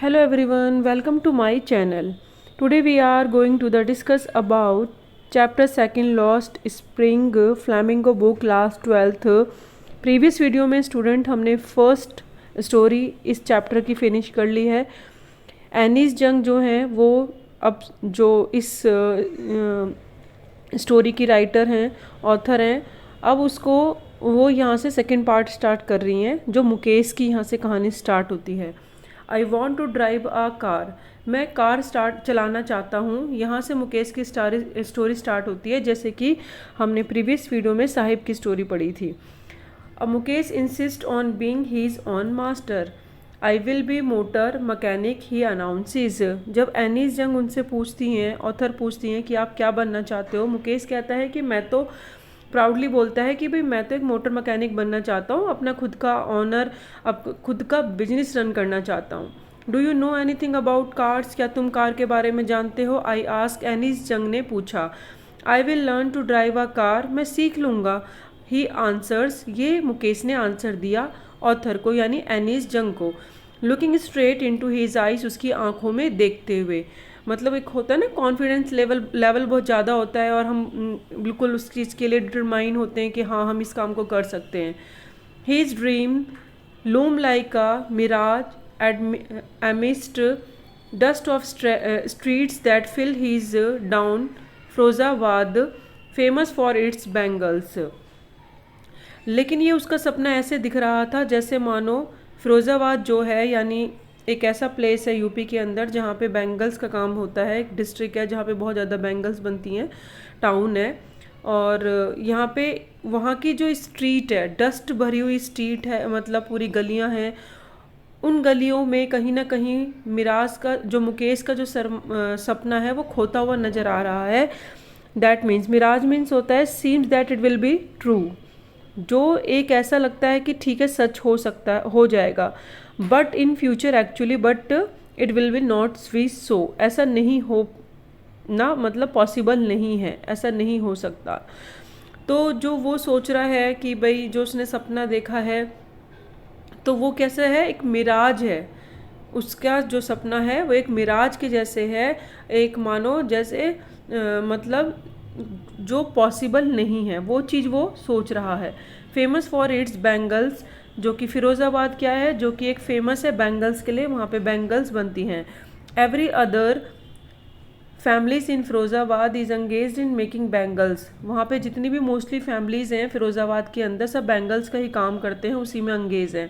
Hello everyone, welcome to my channel. Today we are going to discuss about chapter 2 Lost Spring Flamingo book class 12th. Previous video में student हमने first story इस chapter की finish कर ली है। Annie's जंग जो हैं वो अब जो इस स्टोरी की राइटर हैं, ऑथर हैं, अब उसको वो यहाँ से सेकंड पार्ट स्टार्ट कर रही हैं जो मुकेश की यहाँ से कहानी स्टार्ट होती है। I want to drive a car, मैं कार चलाना चाहता हूँ। यहाँ से मुकेश की स्टोरी स्टार्ट होती है, जैसे कि हमने प्रीवियस वीडियो में साहिब की स्टोरी पढ़ी थी। अब Mukesh insist on being his own master, I will be motor mechanic he announces. जब एनीस जंग उनसे पूछती हैं, ऑथर पूछती हैं कि आप क्या बनना चाहते हो, मुकेश कहता है कि मैं तो प्राउडली बोलता है कि भाई मैं तो एक मोटर मैकेनिक बनना चाहता हूँ, अपना खुद का ऑनर, अब खुद का बिजनेस रन करना चाहता हूँ। Do you know anything about cars, क्या तुम कार के बारे में जानते हो? आई आस्क, एनीस जंग ने पूछा। I will learn to drive a car, मैं सीख लूँगा। ही आंसर्स, ये मुकेश ने आंसर दिया ऑथर को यानी एनीस जंग को। Looking straight into his eyes, उसकी आंखों में देखते हुए। मतलब एक होता है ना कॉन्फिडेंस लेवल बहुत ज़्यादा होता है और हम बिल्कुल उस चीज़ के लिए डिटरमाइन होते हैं कि हाँ हम इस काम को कर सकते हैं। His dream loom like a mirage amidst dust of streets that fill his down Firozabad famous for its bangles. लेकिन ये उसका सपना ऐसे दिख रहा था जैसे मानो फिरोज़ाबाद जो है यानी एक ऐसा प्लेस है यूपी के अंदर जहाँ पे बैंगल्स का काम होता है, एक डिस्ट्रिक्ट है जहाँ पे बहुत ज़्यादा बैंगल्स बनती हैं, टाउन है। और यहाँ पे वहाँ की जो स्ट्रीट है, डस्ट भरी हुई स्ट्रीट है, मतलब पूरी गलियाँ हैं, उन गलियों में कहीं ना कहीं मिराज का जो मुकेश का जो सपना है वो खोता हुआ नज़र आ रहा है। दैट मीन्स, मिराज मीन्स होता है seems that it will be true, जो एक ऐसा लगता है कि ठीक है सच हो सकता है, हो जाएगा। But in future actually, but it will be not be so, ऐसा नहीं हो ना, मतलब पॉसिबल नहीं है, ऐसा नहीं हो सकता। तो जो वो सोच रहा है कि भाई जो उसने सपना देखा है तो वो कैसा है, एक मिराज है, उसका जो सपना है वो एक मिराज के जैसे है, एक मानो जैसे मतलब जो पॉसिबल नहीं है वो चीज़ वो सोच रहा है। फेमस फॉर इट्स बैंगल्स, जो कि फिरोज़ाबाद क्या है, जो कि एक फेमस है बैंगल्स के लिए, वहाँ पे बैंगल्स बनती हैं। Every other families in Firozabad is engaged in making bangles, वहाँ पे जितनी भी मोस्टली फैमिलीज़ हैं फिरोज़ाबाद के अंदर सब बैंगल्स का ही काम करते हैं, उसी में एंगेज हैं।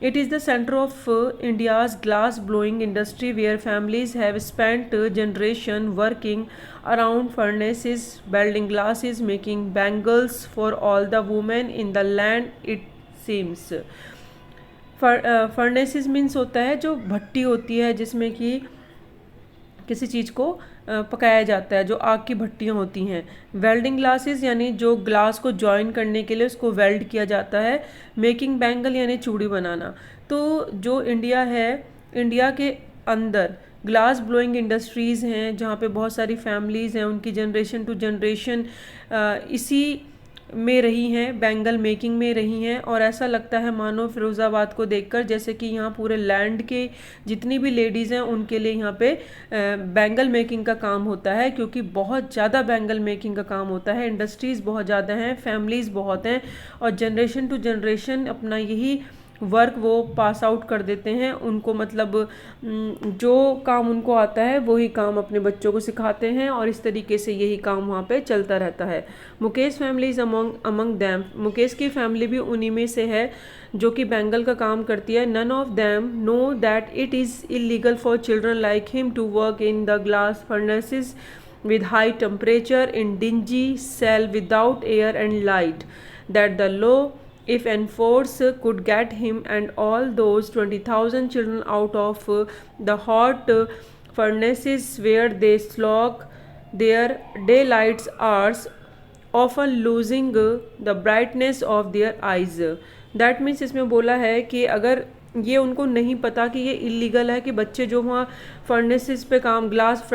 It is the center of India's glass blowing industry where families have spent generation working around furnaces, building glasses, making bangles for all the women in the land, it seems. Furnaces means होता है जो भट्टी होती है जिसमें कि किसी चीज़ को पकाया जाता है, जो आग की भट्टियाँ होती हैं। वेल्डिंग ग्लासेस यानी जो ग्लास को जॉइन करने के लिए उसको वेल्ड किया जाता है। मेकिंग बैंगल यानी चूड़ी बनाना। तो जो इंडिया है, इंडिया के अंदर ग्लास ब्लोइंग इंडस्ट्रीज़ हैं जहाँ पे बहुत सारी फैमिलीज़ हैं, उनकी जनरेशन टू जनरेशन इसी में रही हैं, बैंगल मेकिंग में रही हैं। और ऐसा लगता है मानो फिरोज़ाबाद को देखकर जैसे कि यहाँ पूरे लैंड के जितनी भी लेडीज़ हैं उनके लिए यहाँ पे बैंगल मेकिंग का काम होता है, क्योंकि बहुत ज़्यादा बैंगल मेकिंग का काम होता है, इंडस्ट्रीज़ बहुत ज़्यादा हैं, फैमिलीज़ बहुत हैं, और जनरेशन टू जनरेशन अपना यही वर्क वो पास आउट कर देते हैं। उनको मतलब जो काम उनको आता है वही काम अपने बच्चों को सिखाते हैं, और इस तरीके से यही काम वहाँ पे चलता रहता है। Mukesh family is among them, Mukesh की फैमिली भी उन्हीं में से है जो कि बैंगल का काम करती है। None of them know that it is illegal for children like him to work in the glass furnaces with high temperature in dingy cell without air and light, that the law if enforced could get him and all those 20,000 children out of the hot furnaces where they slog their daylight hours, often losing the brightness of their eyes. That means इसमें बोला है कि अगर ये उनको नहीं पता कि ये इलीगल है कि बच्चे जो वहाँ फर्नेसेस पे काम, ग्लास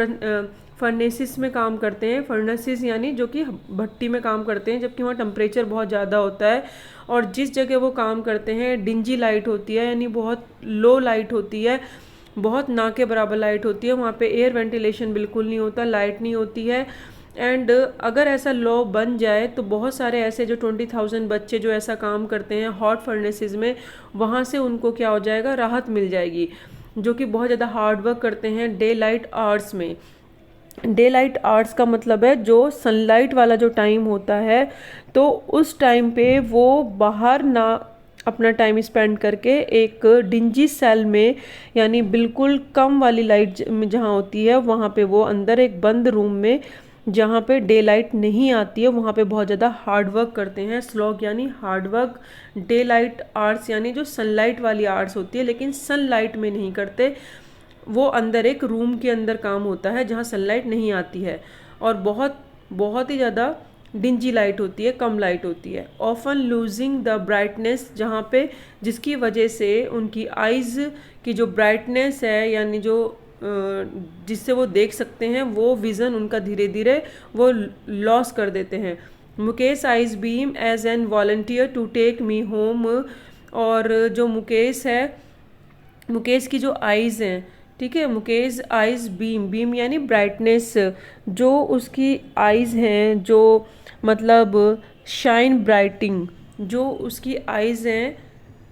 फर्नेसिस में काम करते हैं, फर्नेसिस यानी जो कि भट्टी में काम करते हैं, जबकि वहाँ टेम्परेचर बहुत ज़्यादा होता है, और जिस जगह वो काम करते हैं डिंजी लाइट होती है यानी बहुत लो लाइट होती है, बहुत ना के बराबर लाइट होती है, वहाँ पे एयर वेंटिलेशन बिल्कुल नहीं होता, लाइट नहीं होती है। एंड अगर ऐसा लॉ बन जाए तो बहुत सारे ऐसे जो 20,000 बच्चे जो ऐसा काम करते हैं हॉट फर्नेसेस में, वहाँ से उनको क्या हो जाएगा, राहत मिल जाएगी, जो कि बहुत ज़्यादा हार्ड वर्क करते हैं डे लाइट आवर्स में। डे लाइट आवर्स का मतलब है जो सनलाइट वाला जो टाइम होता है, तो उस टाइम पे वो बाहर ना अपना टाइम स्पेंड करके एक डिंजी सेल में, यानी बिल्कुल कम वाली लाइट जहाँ होती है वहाँ पे वो अंदर एक बंद रूम में जहाँ पे डे लाइट नहीं आती है वहाँ पे बहुत ज़्यादा हार्ड वर्क करते हैं। स्लॉग यानी hard work, day light hours यानी जो सनलाइट वाली आवर्स होती है, लेकिन सनलाइट में नहीं करते, वो अंदर एक रूम के अंदर काम होता है जहाँ सनलाइट नहीं आती है और बहुत बहुत ही ज़्यादा डिंजी लाइट होती है, कम लाइट होती है। ऑफन लूजिंग द ब्राइटनेस, जहाँ पे जिसकी वजह से उनकी आइज़ की जो ब्राइटनेस है, यानी जो जिससे वो देख सकते हैं, वो विज़न उनका धीरे धीरे वो लॉस कर देते हैं। Mukesh eyes beam as an volunteer to take me home, और जो मुकेश है, मुकेश की जो आइज़ हैं, ठीक है, मुकेश आइज़ बीम, बीम यानी ब्राइटनेस, जो उसकी आइज़ हैं, जो मतलब शाइन ब्राइटिंग, जो उसकी आइज़ हैं,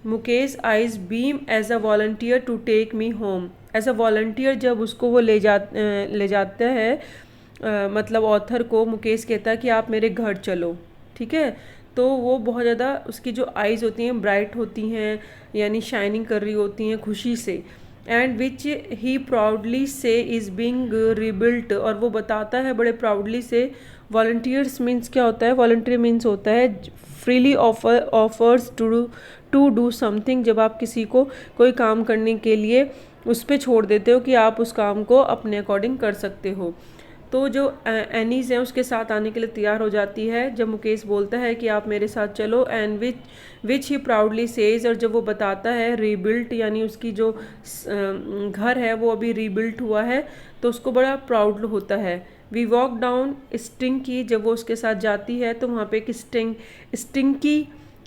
Mukesh eyes beam as a volunteer to take me home. As a volunteer जब उसको वो ले जाता है, मतलब ऑथर को मुकेश कहता है कि आप मेरे घर चलो, ठीक है, तो वो बहुत ज़्यादा उसकी जो आइज़ होती हैं ब्राइट होती हैं, यानी शाइनिंग कर रही होती हैं खुशी से। एंड विच ही प्राउडली से इज़ बीइंग रिबिल्ट, और वो बताता है बड़े प्राउडली से। वॉलंटियर्स मीन्स क्या होता है, वॉलंटियर मीन्स होता है freely offers to do something, जब आप किसी को कोई काम करने के लिए उस पर छोड़ देते हो कि आप उस काम को अपने अकॉर्डिंग कर सकते हो। तो जो एनीज़ हैं उसके साथ आने के लिए तैयार हो जाती है जब मुकेश बोलता है कि आप मेरे साथ चलो। And which he proudly says, और जब वो बताता है रीबिल्ट, यानी उसकी जो घर है वो अभी रीबिल्ट हुआ है, तो उसको बड़ा प्राउड होता है। वी वॉक डाउन स्टिंकी, जब वो उसके साथ जाती है तो वहाँ पे एक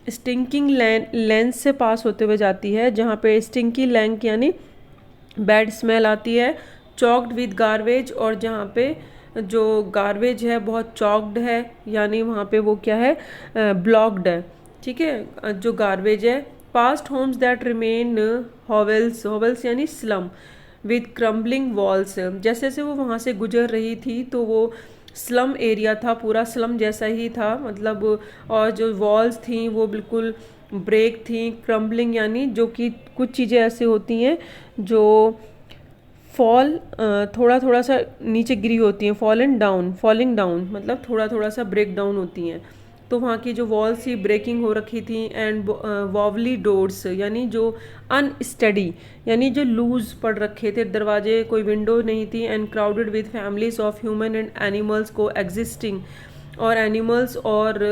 स्टिंकिंग लेंस से पास होते हुए जाती है, जहाँ पे स्टिंकी लैंक यानी बैड स्मेल आती है। चॉक्ड विद गार्बेज, और जहाँ पे जो गार्बेज है बहुत चॉक्ड है, यानी वहाँ पे वो क्या है, ब्लॉक्ड है, ठीक है, जो गार्बेज है। Past homes that remain hovels, hovels यानी स्लम, विद क्रम्बलिंग वॉल्स, जैसे जैसे वो वहाँ से गुजर रही थी तो वो स्लम एरिया था, पूरा स्लम जैसा ही था, मतलब, और जो वॉल्स थी वो बिल्कुल ब्रेक थी। क्रम्बलिंग यानी जो कि कुछ चीज़ें ऐसी होती हैं जो फॉल, थोड़ा थोड़ा सा नीचे गिरी होती हैं, फॉलिंग डाउन मतलब थोड़ा थोड़ा सा ब्रेक डाउन होती हैं, तो वहाँ की जो वॉल्स थी ब्रेकिंग हो रखी थी। एंड वॉवली डोर्स यानी जो अनस्टडी, यानी जो लूज पड़ रखे थे दरवाजे, कोई विंडो नहीं थी। And crowded with families of human and animals को एग्जिस्टिंग, और एनिमल्स और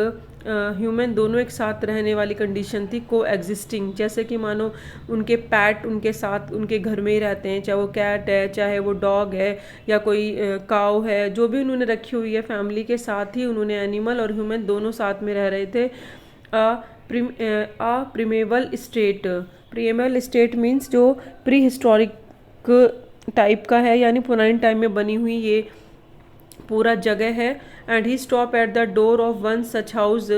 ह्यूमन दोनों एक साथ रहने वाली कंडीशन थी, को एग्जिस्टिंग, जैसे कि मानो उनके पैट उनके साथ उनके घर में ही रहते हैं, चाहे वो कैट है, चाहे वो डॉग है, या कोई काव है, जो भी उन्होंने रखी हुई है फैमिली के साथ ही उन्होंने एनिमल और ह्यूमन दोनों साथ में रह रहे थे। प्रीमेवल स्टेट, प्रीमेवल स्टेट मीन्स जो प्री हिस्टोरिक टाइप का है, यानी पुराने टाइम में बनी हुई ये पूरा जगह है। And he stop at the door of one such house,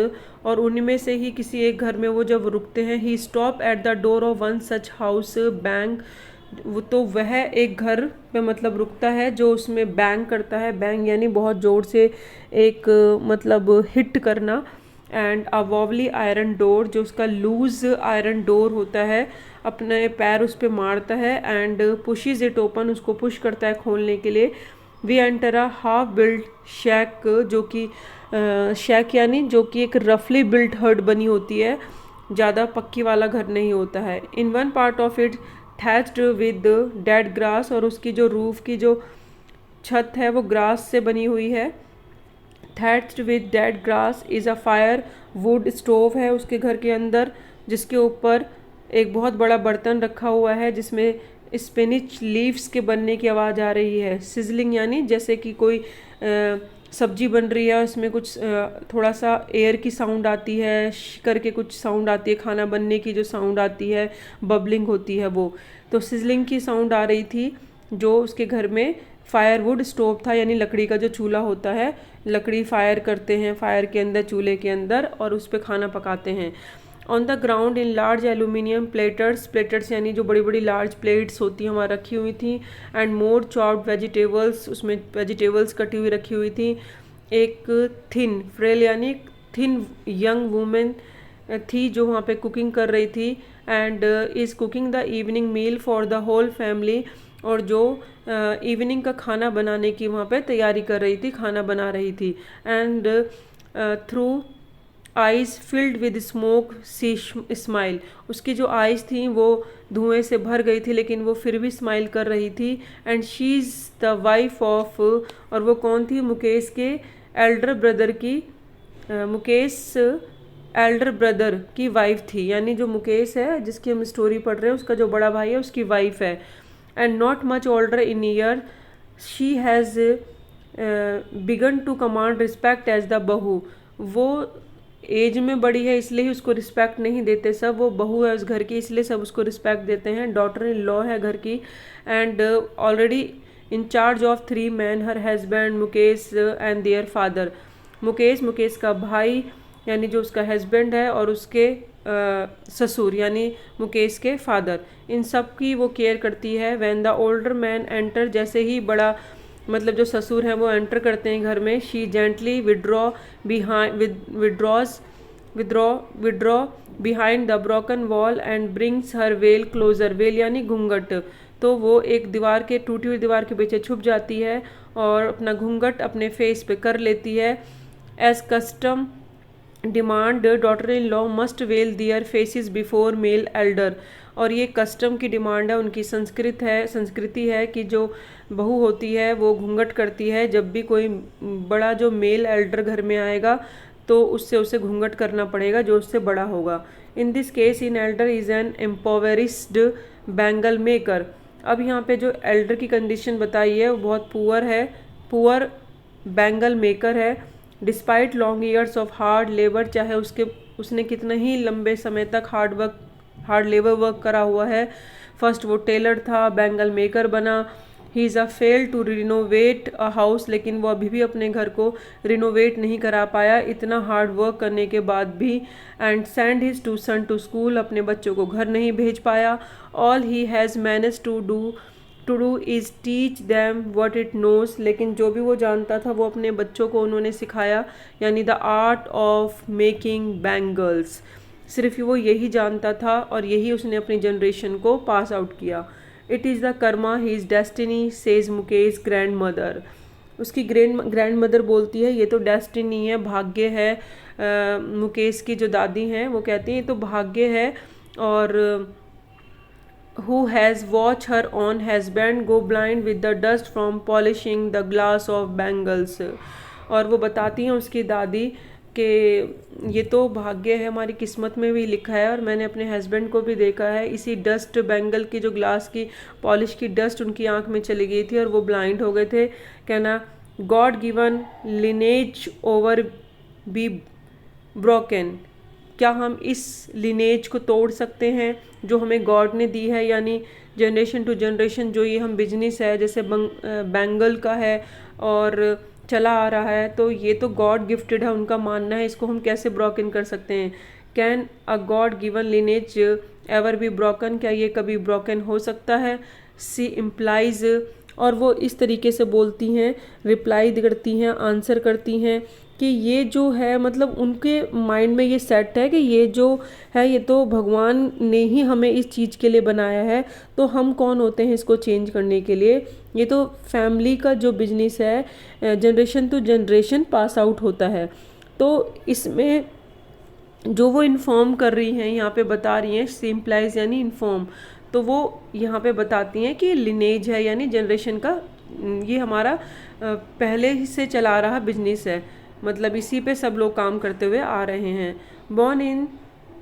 और उनमें से ही किसी एक घर में वो जब रुकते हैं, he stop at the door of one such house bang, तो वह एक घर पे मतलब रुकता है जो उसमें बैंग करता है, बैंग यानी बहुत जोर से एक मतलब हिट करना। एंड अ वॉवली आयरन डोर, जो उसका लूज आयरन डोर होता है, अपने पैर उस पर मारता है। एंड पुशिज इट ओपन, उसको पुश करता है खोलने के लिए। We enter a half built shack, जो कि शैक यानी जो कि एक रफली बिल्ट हट बनी होती है, ज़्यादा पक्की वाला घर नहीं होता है। In one part of it thatched with dead grass, और उसकी जो रूफ की जो छत है वो ग्रास से बनी हुई है। Thatched with dead grass is a fire would stove है उसके घर के अंदर, जिसके ऊपर एक बहुत बड़ा बर्तन रखा हुआ है जिसमें स्पिनिच लीव्स के बनने की आवाज़ आ रही है। सिजलिंग यानी जैसे कि कोई सब्जी बन रही है, इसमें कुछ थोड़ा सा एयर की साउंड आती है, करके कुछ साउंड आती है, खाना बनने की जो साउंड आती है, बबलिंग होती है वो। तो सिजलिंग की साउंड आ रही थी। जो उसके घर में फायरवुड स्टोव था, यानी लकड़ी का जो चूल्हा होता है, लकड़ी फायर करते हैं फायर के अंदर, चूल्हे के अंदर, और उस पर खाना पकाते हैं। On the ground in large aluminium platters, platters यानी जो बड़ी बड़ी लार्ज प्लेट्स होती हैं वहाँ रखी हुई थी। एंड मोर चॉप्ड वेजिटेबल्स, उसमें वेजिटेबल्स कटी हुई रखी हुई थी। एक थिन फ्रेल यानी थिन यंग वुमेन थी जो वहाँ पे कुकिंग कर रही थी। And is cooking the evening meal for the whole family, और जो इवनिंग का खाना बनाने की वहाँ पे तैयारी कर रही थी, खाना बना रही थी। And through eyes filled with smoke she smile, उसकी जो आइज़ थी वो धुएं से भर गई थी, लेकिन वो फिर भी स्माइल कर रही थी। And she is the wife of, और वो कौन थी? मुकेश के एल्डर ब्रदर की, मुकेश एल्डर ब्रदर की वाइफ थी, यानी जो मुकेश है जिसकी हम स्टोरी पढ़ रहे हैं उसका जो बड़ा भाई है उसकी वाइफ है। And not much older in year, she has begun to command respect as the bahu, वो एज में बड़ी है इसलिए उसको रिस्पेक्ट नहीं देते सब, वो बहू है उस घर की इसलिए सब उसको रिस्पेक्ट देते हैं। डॉटर इन लॉ है घर की। And already in charge of 3 men, her husband Mukesh and their father, Mukesh का भाई यानी जो उसका हस्बैंड है, और उसके ससुर यानी मुकेश के फादर, इन सब की वो केयर करती है। When the older man enter, जैसे ही बड़ा मतलब जो ससुर हैं वो एंटर करते हैं घर में, she gently withdraw behind the broken wall and brings her veil closer, veil यानी घूंघट, तो वो एक दीवार के, टूटी हुई दीवार के पीछे छुप जाती है और अपना घूंघट अपने फेस पे कर लेती है। As custom demand, daughter in law must veil their faces before male elder, और ये कस्टम की डिमांड है, उनकी संस्कृति है कि जो बहू होती है वो घूंघट करती है जब भी कोई बड़ा जो मेल एल्डर घर में आएगा तो उससे उसे घूंघट करना पड़ेगा जो उससे बड़ा होगा। In this case in elder is an impoverished bangle maker, अब यहाँ पे जो एल्डर की कंडीशन बताई है वो बहुत पुअर बैंगल मेकर है। Despite long years of hard labour, चाहे उसने कितना ही लंबे समय तक हार्ड लेबर वर्क करा हुआ है। फर्स्ट वो टेलर था, बैंगल मेकर बना। He is a fail to renovate a house, लेकिन वो अभी भी अपने घर को रिनोवेट नहीं करा पाया इतना हार्ड वर्क करने के बाद भी। And send his two son to school, अपने बच्चों को घर नहीं भेज पाया। All he has manage to do is teach them what it knows, लेकिन जो भी वो जानता था वो अपने बच्चों को उन्होंने सिखाया, यानी the art of making bangles, सिर्फ वो यही जानता था और यही उसने अपनी जनरेशन को पास आउट किया। It is the Karma he is destiny says Mukesh grand mother, उसकी ग्रैंड मदर बोलती है ये तो डेस्टिनी है, भाग्य है। मुकेश की जो दादी हैं वो कहती हैं ये तो भाग्य है। और who has watched her own husband go blind with the dust from polishing the glass of bangles, और वो बताती हैं उसकी दादी कि ये तो भाग्य है, हमारी किस्मत में भी लिखा है, और मैंने अपने हस्बैंड को भी देखा है इसी डस्ट, बैंगल की जो ग्लास की पॉलिश की डस्ट उनकी आंख में चली गई थी और वो ब्लाइंड हो गए थे। कहना God given lineage over be broken, क्या हम इस लिनेज को तोड़ सकते हैं जो हमें गॉड ने दी है, यानी जनरेशन टू जनरेशन जो ये हम बिजनेस है जैसे बैंगल का है और चला आ रहा है, तो ये तो गॉड गिफ्टेड है, उनका मानना है, इसको हम कैसे ब्रोकन कर सकते हैं। Can a God given lineage ever be broken, क्या ये कभी ब्रोकन हो सकता है। सी इम्प्लाइज, और वो इस तरीके से बोलती हैं, रिप्लाई करती हैं, आंसर करती हैं कि ये जो है मतलब उनके माइंड में ये सेट है कि ये जो है ये तो भगवान ने ही हमें इस चीज़ के लिए बनाया है, तो हम कौन होते हैं इसको चेंज करने के लिए। ये तो फैमिली का जो बिजनेस है generation to generation pass out होता है। तो इसमें जो वो इन्फॉर्म कर रही हैं यहाँ पे बता रही हैं, सिम्प्लाइज यानी इन्फॉर्म, तो वो यहाँ पे बताती हैं कि लिनेज है यानी जनरेशन का, ये हमारा पहले ही से चला रहा बिजनेस है, मतलब इसी पे सब लोग काम करते हुए आ रहे हैं। Born in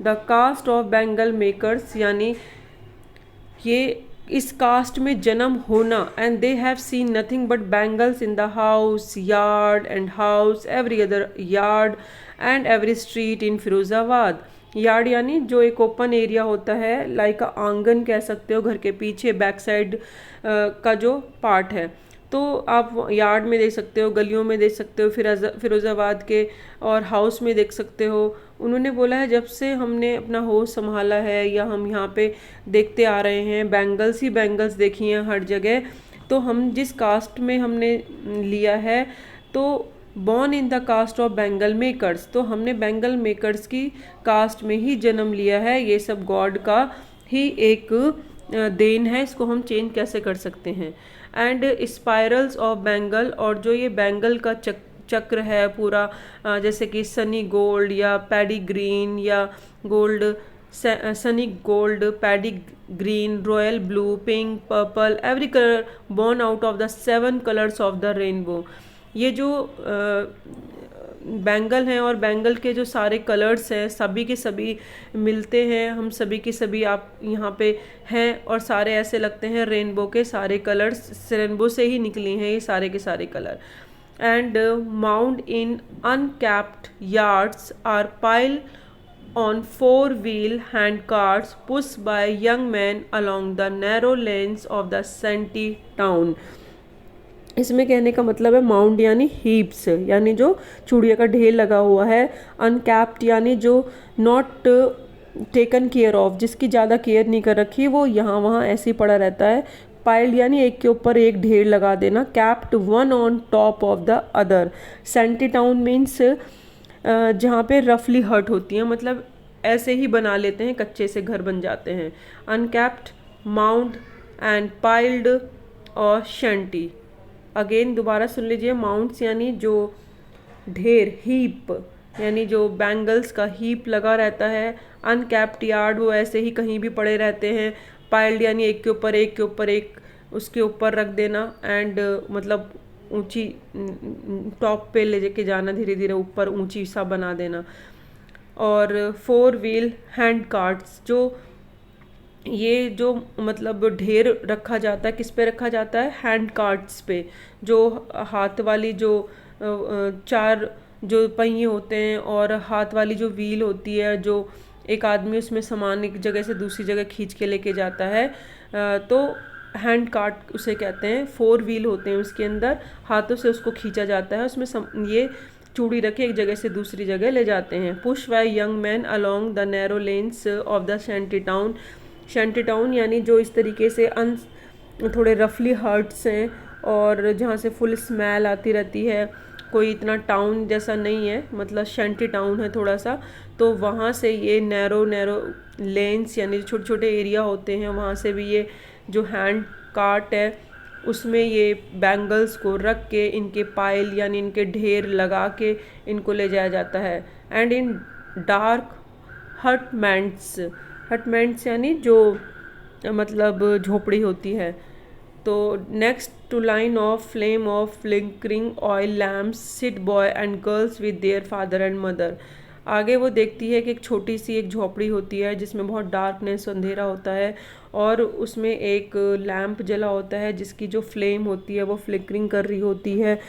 the caste of bangle makers, यानी ये इस कास्ट में जन्म होना। And they have seen nothing but bangles in the house, yard and house, every other yard and every street in Firozabad. Yard यानी जो एक ओपन एरिया होता है, लाइक आंगन कह सकते हो, घर के पीछे बैक साइड का जो पार्ट है। तो आप यार्ड में देख सकते हो, गलियों में देख सकते हो, फिरोज़ाबाद के और हाउस में देख सकते हो। उन्होंने बोला है जब से हमने अपना होश संभाला है या हम यहाँ पे देखते आ रहे हैं, बैंगल्स ही बैंगल्स देखी हैं हर जगह। तो हम जिस कास्ट में हमने लिया है, तो born in the caste of bangle makers, तो हमने बेंगल मेकर्स की कास्ट में ही जन्म लिया है। ये सब गॉड का ही एक देन है, इसको हम चेंज कैसे कर सकते हैं। एंड स्पाइरल्स ऑफ बेंगल, और जो ये बेंगल का चक्र है पूरा, जैसे कि सनी गोल्ड या पैडी ग्रीन या gold, sunny gold, paddy green, royal blue, pink, purple, every colour born out of the 7 colours of the rainbow. ये जो बैंगल हैं और बैंगल के जो सारे कलर्स हैं सभी के सभी मिलते हैं, हम सभी के सभी आप यहाँ पे हैं, और सारे ऐसे लगते हैं रेनबो के सारे कलर्स रेनबो से ही निकली हैं ये सारे के सारे colour. And mound in unkempt yards are pile on 4-wheel hand carts pushed by young men along the narrow lanes of the shanty town। इसमें कहने का मतलब है माउंड यानी हीप्स, यानी जो चूड़िया का ढेर लगा हुआ है। अनकैप्ड यानी जो नॉट टेकन केयर ऑफ, जिसकी ज़्यादा केयर नहीं कर रखी, वो यहाँ वहाँ ऐसे ही पड़ा रहता है। पाइल्ड यानी एक के ऊपर एक ढेर लगा देना। Capped one on top of the other. Shanty town means जहाँ पे रफली हट होती हैं, मतलब ऐसे ही बना लेते हैं, कच्चे से घर बन जाते हैं। अनकैप्ड, माउंड एंड पाइल्ड और शंटी। अगेन दोबारा सुन लीजिए, माउंट्स यानी जो ढेर, हीप यानी जो बैंगल्स का हीप लगा रहता है। अनकैप्ड यार्ड, वो ऐसे ही कहीं भी पड़े रहते हैं। पाइल्ड यानी एक के ऊपर एक के ऊपर एक उसके ऊपर रख देना, एंड मतलब ऊंची टॉप पे ले जाके जाना, धीरे धीरे ऊपर ऊंची सा बना देना। और 4-wheel हैंड कार्ट्स, जो ये जो मतलब ढेर रखा जाता है, किस पे रखा जाता है? हैंड कार्ट्स पे, जो हाथ वाली जो 4 जो पहिए होते हैं और हाथ वाली जो व्हील होती है, जो एक आदमी उसमें सामान एक जगह से दूसरी जगह खींच के लेके जाता है, तो हैंड कार्ट उसे कहते हैं। 4 व्हील होते हैं उसके अंदर, हाथों से उसको खींचा जाता है, उसमें ये चूड़ी रखे एक जगह से दूसरी जगह ले जाते हैं। Push by young man along the narrow lanes of the shanty town. Shanty town यानी जो इस तरीके से थोड़े रफली हर्ट्स हैं और जहाँ से फुल स्मेल आती रहती है, कोई इतना टाउन जैसा नहीं है, मतलब शैंटी टाउन है थोड़ा सा, तो वहाँ से ये नैरो लेन्स यानी छोटे छोटे एरिया होते हैं, वहाँ से भी ये जो हैंड कार्ट है उसमें ये बैंगल्स को रख के इनके पाइल यानी इनके ढेर लगा के इनको ले जाया जाता है। एंड इन डार्क हटमेंट्स यानी जो मतलब झोपड़ी होती है। तो next to line of flame of flickering oil lamps sit boy and girls with their father and mother. आगे वो देखती है कि एक छोटी सी एक झोपड़ी होती है जिसमें बहुत डार्कनेस अंधेरा होता है, और उसमें एक लैम्प जला होता है जिसकी जो फ्लेम होती है वो फ्लिकरिंग कर रही होती है,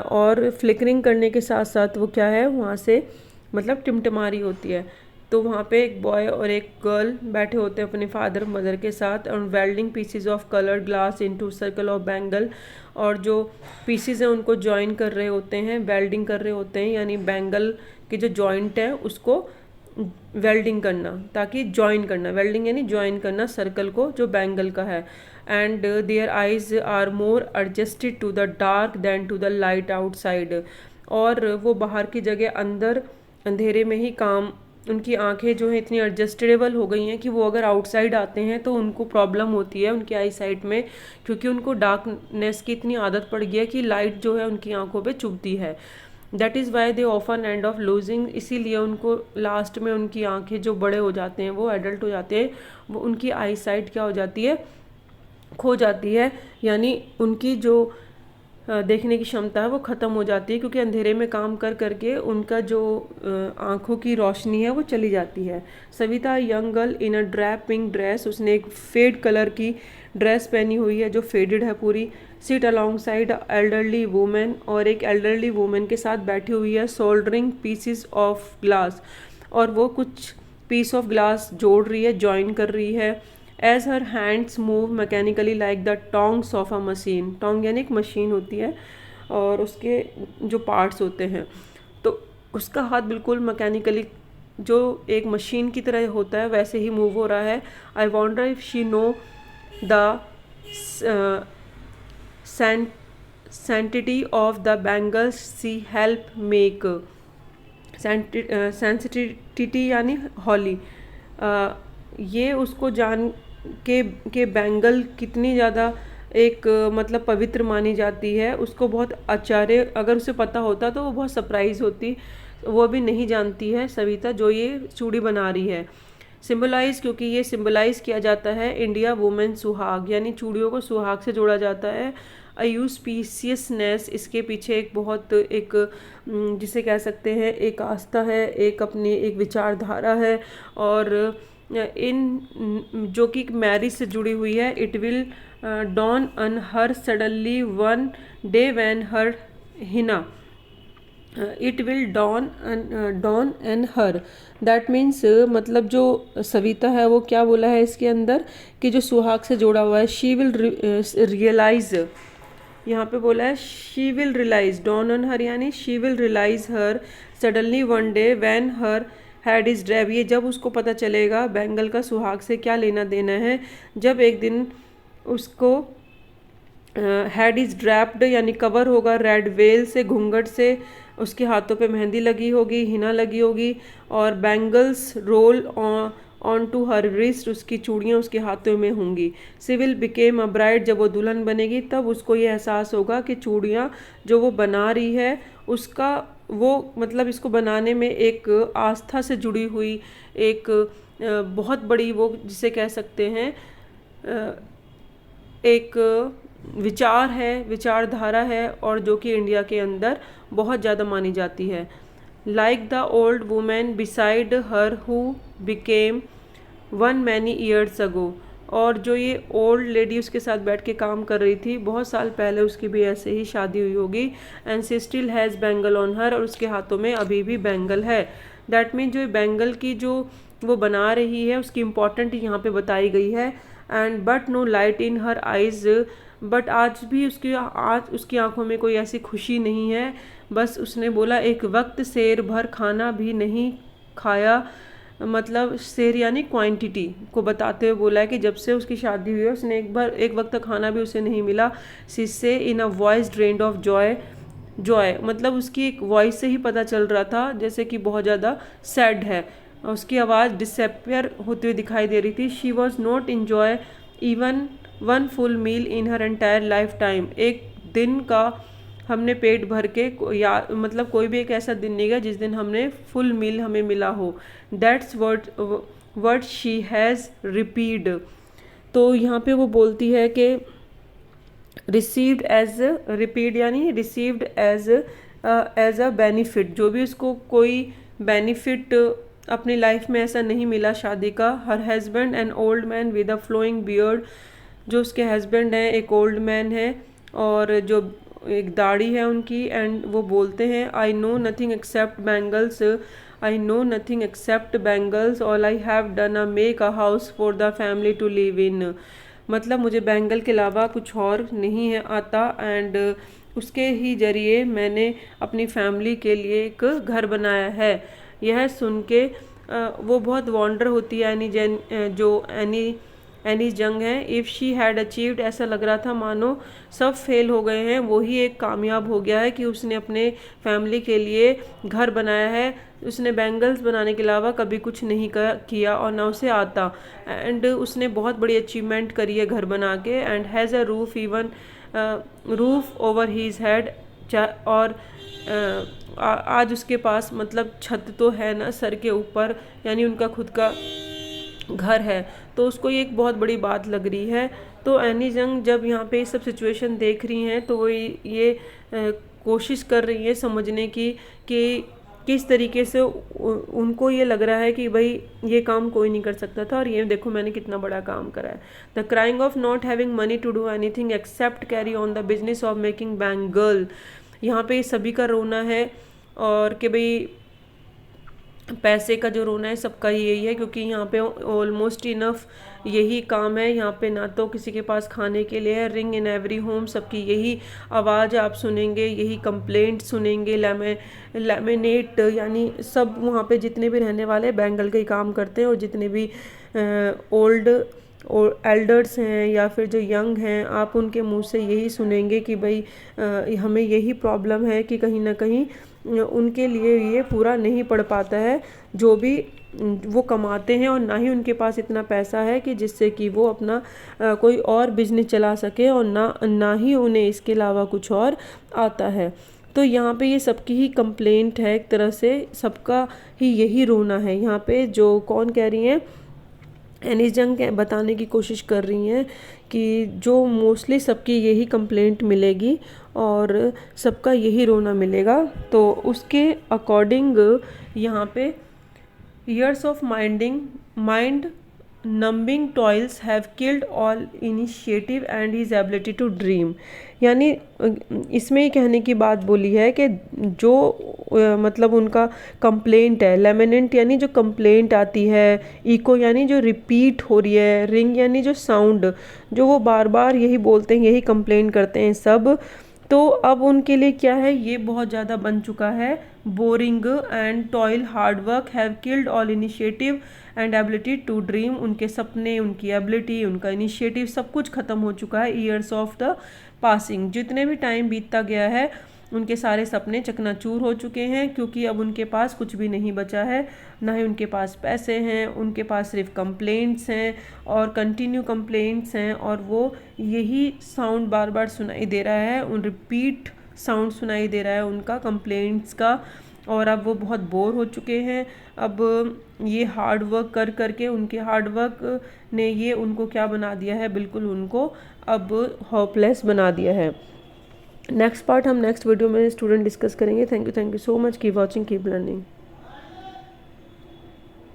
और फ्लिकरिंग करने के साथ साथ वो क्या है, वहाँ से मतलब टिमटिमा रही होती है। तो वहाँ पे एक बॉय और एक गर्ल बैठे होते हैं अपने फादर मदर के साथ, और welding PCs of coloured glass into circle of bangle, और जो पीसीज हैं उनको जॉइन कर रहे होते हैं, वेल्डिंग कर रहे होते हैं, यानी बैंगल की जो जॉइंट है उसको वेल्डिंग करना, ताकि जॉइन करना, वेल्डिंग यानी जॉइन करना सर्कल को जो बैंगल का है। And their eyes are more adjusted to the dark than to the light outside. और वो बाहर की जगह अंदर अंधेरे में ही काम, उनकी आंखें जो है इतनी एडजस्टेबल हो गई हैं कि वो अगर आउटसाइड आते हैं तो उनको प्रॉब्लम होती है उनकी आई साइट में, क्योंकि उनको डार्कनेस की इतनी आदत पड़ गई है कि लाइट जो है उनकी आंखों पे चुभती है। That is why they often end of losing, इसीलिए उनको लास्ट में उनकी आंखें जो बड़े हो जाते हैं, वो एडल्ट हो जाते हैं, वो उनकी आई साइट क्या हो जाती है, खो जाती है, यानी उनकी जो देखने की क्षमता है वो ख़त्म हो जाती है, क्योंकि अंधेरे में काम कर करके उनका जो आँखों की रोशनी है वो चली जाती है। Savita young girl in a drab pink dress, उसने एक फेड कलर की ड्रेस पहनी हुई है जो फेडेड है पूरी। Sit alongside elderly women, और एक एल्डरली वुमेन के साथ बैठी हुई है। सोल्डरिंग पीसीज ऑफ ग्लास, और वो कुछ पीस ऑफ ग्लास जोड़ रही है, जॉइन कर रही है। As her hands move mechanically like the tongs of a machine. Tong यानी एक मशीन होती है और उसके जो पार्ट्स होते हैं, तो उसका हाथ बिल्कुल मैकेनिकली जो एक मशीन की तरह होता है वैसे ही मूव हो रहा है। I wonder if she know the sanctity of the bangles she help make। Sensitivity यानी हॉली, ये उसको जान के बैंगल कितनी ज़्यादा एक मतलब पवित्र मानी जाती है, उसको बहुत आश्चर्य, अगर उसे पता होता तो वो बहुत सरप्राइज होती। वो भी नहीं जानती है सविता जो ये चूड़ी बना रही है। सिंबलाइज, क्योंकि ये सिंबलाइज किया जाता है इंडिया वुमेन सुहाग, यानी चूड़ियों को सुहाग से जोड़ा जाता है। स्पीसियसनेस, इसके पीछे एक बहुत एक जिसे कह सकते हैं एक आस्था है, एक अपनी एक विचारधारा है, और इन जो कि मैरिज से जुड़ी हुई है। It will dawn on her suddenly one day when her हिना, it will dawn on her, that means मतलब जो सविता है वो क्या बोला है इसके अंदर कि जो सुहाग से जोड़ा हुआ है। शी विल रियलाइज, यहाँ पे बोला है she will realise, dawn on her यानी she will realise her suddenly one day when her head is drab, ये जब उसको पता चलेगा बैंगल का सुहाग से क्या लेना देना है। जब एक दिन उसको हैड इज ड्रैप्ड यानी कवर होगा रेड वेल से, घूंघट से, उसके हाथों पे मेहंदी लगी होगी, हिना लगी होगी, और bangles roll on to her wrist, उसकी चूड़ियाँ उसके हाथों में होंगी। सिविल बिकेम अ ब्राइड, जब वो दुल्हन बनेगी तब उसको ये एहसास होगा कि चूड़ियाँ जो वो बना रही है उसका वो मतलब इसको बनाने में एक आस्था से जुड़ी हुई एक बहुत बड़ी वो जिसे कह सकते हैं एक विचार है, विचारधारा है, और जो कि इंडिया के अंदर बहुत ज़्यादा मानी जाती है। Like the old women beside her who became one many years ago, और जो ये ओल्ड लेडी उसके साथ बैठ के काम कर रही थी बहुत साल पहले उसकी भी ऐसे ही शादी हुई होगी। And she still has bangle on her, और उसके हाथों में अभी भी बैंगल है। दैट मीन जो बैंगल की जो वो बना रही है उसकी इम्पॉर्टेंट यहाँ पे बताई गई है। And but no light in her eyes, बट आज भी उसकी आंखों में कोई ऐसी खुशी नहीं है। बस उसने बोला एक वक्त शेर भर खाना भी नहीं खाया, मतलब शेर यानी क्वांटिटी को बताते हुए बोला है कि जब से उसकी शादी हुई है उसने एक वक्त खाना भी उसे नहीं मिला। She says in a voice drained of joy, joy मतलब उसकी एक वॉइस से ही पता चल रहा था जैसे कि बहुत ज़्यादा सैड है, उसकी आवाज़ डिसअपियर होती हुई दिखाई दे रही थी। She was not enjoy even one full meal in her entire life time, एक दिन का हमने पेट भर के या मतलब कोई भी एक ऐसा दिन नहीं गया जिस दिन हमने फुल मील हमें मिला हो। That's word she has repeat, तो यहाँ पे वो बोलती है कि रिसीव्ड एज, रिपीड यानी रिसीव्ड एज अ बेनिफिट, जो भी उसको कोई बेनिफिट अपनी लाइफ में ऐसा नहीं मिला शादी का। Her husband an old man with a flowing beard, जो उसके हस्बैंड हैं एक ओल्ड मैन है और जो एक दाढ़ी है उनकी। एंड वो बोलते हैं I know nothing except bangles, I know nothing except bangles, all I have done a make a house for the family to live in, मतलब मुझे बैंगल के अलावा कुछ और नहीं है आता। एंड उसके ही जरिए मैंने अपनी फैमिली के लिए एक घर बनाया है। यह सुन के वो बहुत वॉन्डर होती है एनी जंग है। इफ़ शी हैड अचीव्ड, ऐसा लग रहा था मानो सब फेल हो गए हैं, वही एक कामयाब हो गया है कि उसने अपने फैमिली के लिए घर बनाया है। उसने बैंगल्स बनाने के अलावा कभी कुछ नहीं किया और ना उसे आता। एंड उसने बहुत बड़ी अचीवमेंट करी है घर बना के। And has a roof even roof over his head, और आज उसके पास मतलब छत तो है ना सर के ऊपर, यानी उनका खुद का घर है, तो उसको ये एक बहुत बड़ी बात लग रही है। तो एनी जंग जब यहाँ पे ये सब सिचुएशन देख रही हैं तो वो ये कोशिश कर रही है समझने की कि किस तरीके से उनको ये लग रहा है कि भाई ये काम कोई नहीं कर सकता था और ये देखो मैंने कितना बड़ा काम करा है। The crying of not having money to do anything except carry on the business of making bangle, यहाँ पे सभी का रोना है और कि भाई पैसे का जो रोना है सबका यही है, क्योंकि यहाँ पे ऑलमोस्ट इनफ यही काम है। यहाँ पे ना तो किसी के पास खाने के लिए है, रिंग इन एवरी होम, सबकी यही आवाज़ आप सुनेंगे, यही कंप्लेंट सुनेंगे। लैमिनेट यानी सब वहाँ पे जितने भी रहने वाले बैंगल का ही काम करते हैं, और जितने भी ओल्ड और एल्डर्स हैं या फिर जो यंग हैं, आप उनके मुंह से यही सुनेंगे कि भाई हमें यही प्रॉब्लम है कि कहीं ना कहीं उनके लिए ये पूरा नहीं पड़ पाता है जो भी वो कमाते हैं, और ना ही उनके पास इतना पैसा है कि जिससे कि वो अपना कोई और बिजनेस चला सके, और ना ही उन्हें इसके अलावा कुछ और आता है। तो यहाँ पे ये सबकी ही कंप्लेंट है, एक तरह से सबका ही यही रोना है। यहाँ पे जो कौन कह रही हैं, एनिस जंग बताने की कोशिश कर रही हैं कि जो मोस्टली सबकी यही कंप्लेंट मिलेगी और सबका यही रोना मिलेगा। तो उसके अकॉर्डिंग यहाँ पे years of mind numbing toils have killed all initiative and his ability to dream। यानी इसमें ये कहने की बात बोली है कि जो मतलब उनका कंप्लेंट है, लेमिनेंट यानी जो कंप्लेंट आती है, इको यानी जो रिपीट हो रही है, रिंग यानी जो साउंड, जो वो बार बार यही बोलते हैं, यही कंप्लेन करते हैं सब। तो अब उनके लिए क्या है, ये बहुत ज़्यादा बन चुका है। Boring and toil hard work have killed all initiative and ability to dream. उनके सपने, उनकी एबिलिटी, उनका इनिशिएटिव सब कुछ ख़त्म हो चुका है। ईयर्स ऑफ द पासिंग, जितने भी टाइम बीतता गया है उनके सारे सपने चकनाचूर हो चुके हैं, क्योंकि अब उनके पास कुछ भी नहीं बचा है। ना ही उनके पास पैसे हैं, उनके पास सिर्फ कंप्लेंट्स हैं और कंटिन्यू कंप्लेंट्स हैं, और वो यही साउंड बार बार सुनाई दे रहा है, उन रिपीट साउंड सुनाई दे रहा है उनका कंप्लेंट्स का। और अब वो बहुत बोर हो चुके हैं। अब ये हार्ड वर्क कर करके उनके हार्ड वर्क ने ये उनको क्या बना दिया है, बिल्कुल उनको अब होपलेस बना दिया है। नेक्स्ट पार्ट हम नेक्स्ट वीडियो में स्टूडेंट डिस्कस करेंगे। Thank you so much, keep watching, keep learning.